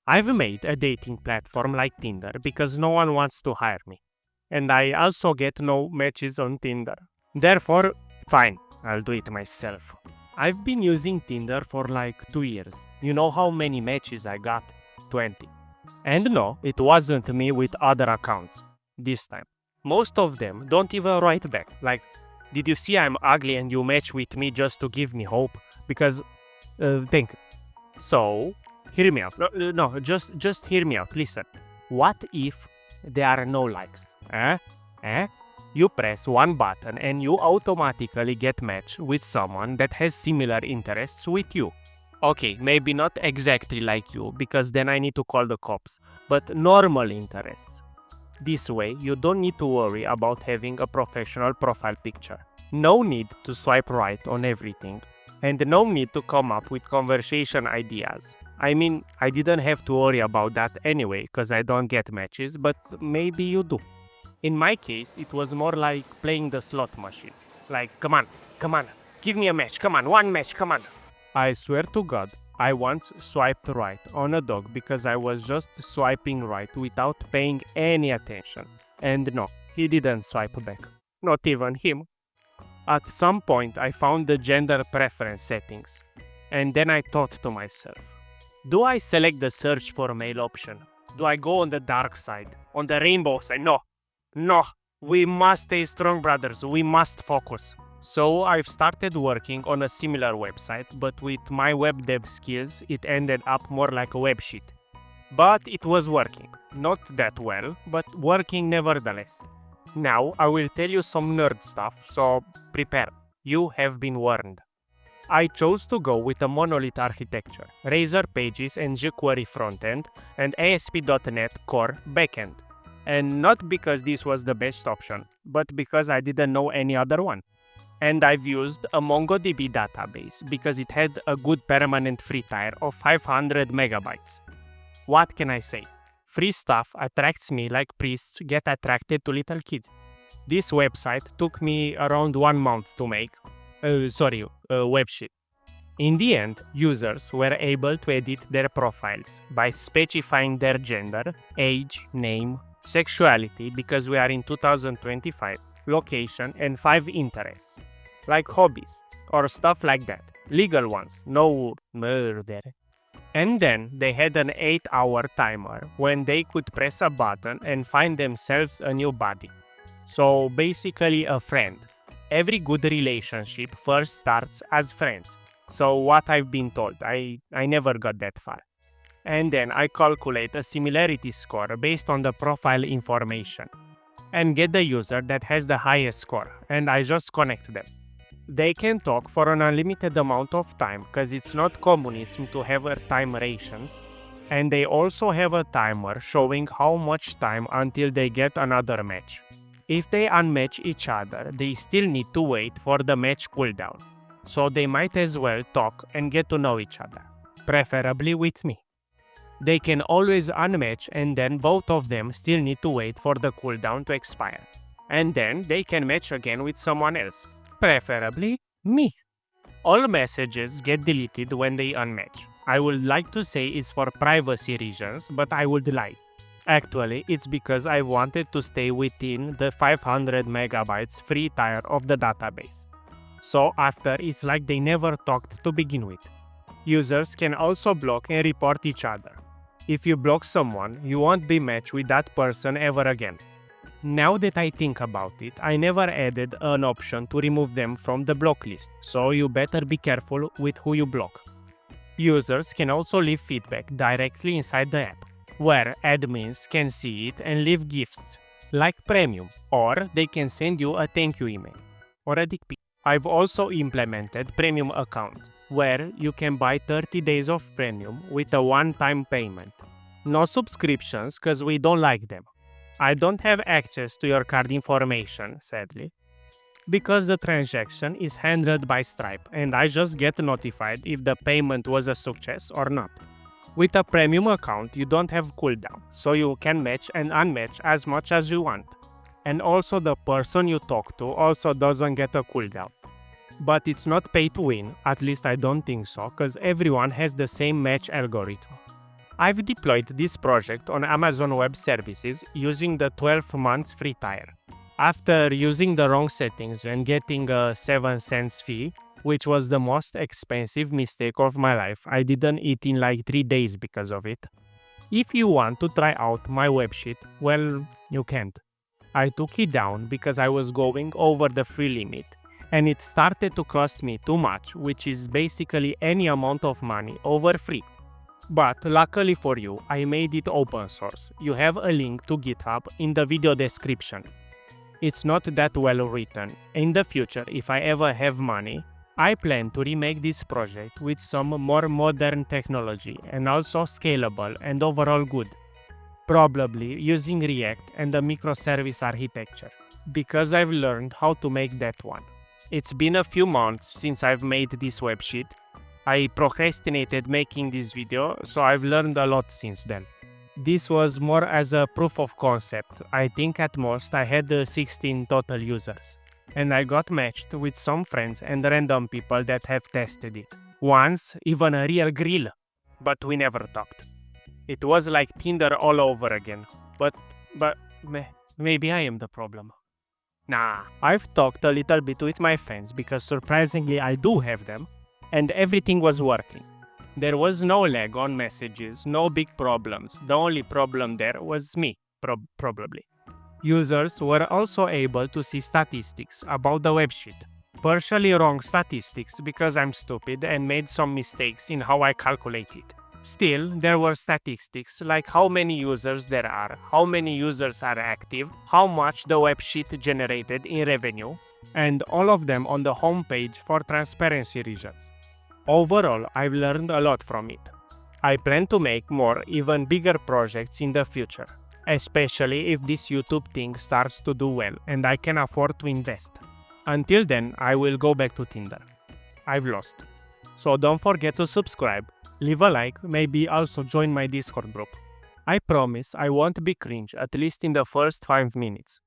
I've made a dating platform like Tinder because no one wants to hire me. And I also get no matches on Tinder. Therefore, fine, I'll do it myself. I've been using Tinder for like 2 years. You know how many matches I got? 20. And no, it wasn't me with other accounts. This time. Most of them don't even write back. Like, did you see I'm ugly and you match with me just to give me hope? Because, think. So, hear me out. No, just hear me out. Listen. What if there are no likes? You press one button and you automatically get matched with someone that has similar interests with you. Okay, maybe not exactly like you, because then I need to call the cops, but normal interests. This way, you don't need to worry about having a professional profile picture. No need to swipe right on everything, and no need to come up with conversation ideas. I mean, I didn't have to worry about that anyway, because I don't get matches, but maybe you do. In my case, it was more like playing the slot machine. Like, come on, give me a match, come on, one match, come on. I swear to God, I once swiped right on a dog because I was just swiping right without paying any attention. And no, he didn't swipe back. Not even him. At some point, I found the gender preference settings. And then I thought to myself, do I select the search for male option? Do I go on the dark side? On the rainbow side? No, we must stay strong, brothers. We must focus. So I've started working on a similar website, but with my web dev skills, it ended up more like a web sheet. But it was working. Not that well, but working nevertheless. Now I will tell you some nerd stuff, so prepare. You have been warned. I chose to go with a monolith architecture, Razor Pages and jQuery frontend, and ASP.NET Core backend. And not because this was the best option, but because I didn't know any other one. And I've used a MongoDB database because it had a good permanent free tier of 500 megabytes. What can I say? Free stuff attracts me like priests get attracted to little kids. This website took me around 1 month to make. Web sheet. In the end, users were able to edit their profiles by specifying their gender, age, name, sexuality, because we are in 2025, location, and 5 interests, like hobbies or stuff like that. Legal ones, no murder. And then they had an 8-hour timer when they could press a button and find themselves a new buddy. So basically a friend. Every good relationship first starts as friends. So what I've been told, I never got that far. And then I calculate a similarity score based on the profile information and get the user that has the highest score, and I just connect them. They can talk for an unlimited amount of time because it's not communism to have a time rations, and they also have a timer showing how much time until they get another match. If they unmatch each other, they still need to wait for the match cooldown, so they might as well talk and get to know each other, preferably with me. They can always unmatch and then both of them still need to wait for the cooldown to expire. And then they can match again with someone else, preferably me. All messages get deleted when they unmatch. I would like to say it's for privacy reasons, but I would lie. Actually, it's because I wanted to stay within the 500 megabytes free tier of the database. So after, it's like they never talked to begin with. Users can also block and report each other. If you block someone, you won't be matched with that person ever again. Now that I think about it, I never added an option to remove them from the block list, so you better be careful with who you block. Users can also leave feedback directly inside the app, where admins can see it and leave gifts, like premium, or they can send you a thank you email, or a dick pic. I've also implemented premium account, where you can buy 30 days of premium with a one-time payment. No subscriptions, cause we don't like them. I don't have access to your card information, sadly, because the transaction is handled by Stripe and I just get notified if the payment was a success or not. With a premium account, you don't have cooldown, so you can match and unmatch as much as you want. And also the person you talk to also doesn't get a cooldown. But it's not pay to win, at least I don't think so, cause everyone has the same match algorithm. I've deployed this project on Amazon Web Services using the 12 months free tier. After using the wrong settings and getting a 7 cents fee, which was the most expensive mistake of my life, I didn't eat in like 3 days because of it. If you want to try out my websheet, well, you can't. I took it down because I was going over the free limit and it started to cost me too much, which is basically any amount of money over free. But luckily for you, I made it open source. You have a link to GitHub in the video description. It's not that well written. In the future, if I ever have money, I plan to remake this project with some more modern technology and also scalable and overall good. Probably using React and a microservice architecture, because I've learned how to make that one. It's been a few months since I've made this websheet. I procrastinated making this video, so I've learned a lot since then. This was more as a proof of concept. I think at most I had 16 total users. And I got matched with some friends and random people that have tested it. Once, even a real grill. But we never talked. It was like Tinder all over again. But maybe I am the problem. Nah, I've talked a little bit with my friends because surprisingly I do have them. And everything was working. There was no lag on messages, no big problems. The only problem there was me, probably. Users were also able to see statistics about the websheet. Partially wrong statistics because I'm stupid and made some mistakes in how I calculate it. Still, there were statistics like how many users there are, how many users are active, how much the websheet generated in revenue, and all of them on the homepage for transparency reasons. Overall, I've learned a lot from it. I plan to make more, even bigger projects in the future, especially if this YouTube thing starts to do well and I can afford to invest. Until then, I will go back to Tinder. I've lost. So don't forget to subscribe, leave a like, maybe also join my Discord group. I promise I won't be cringe, at least in the first 5 minutes.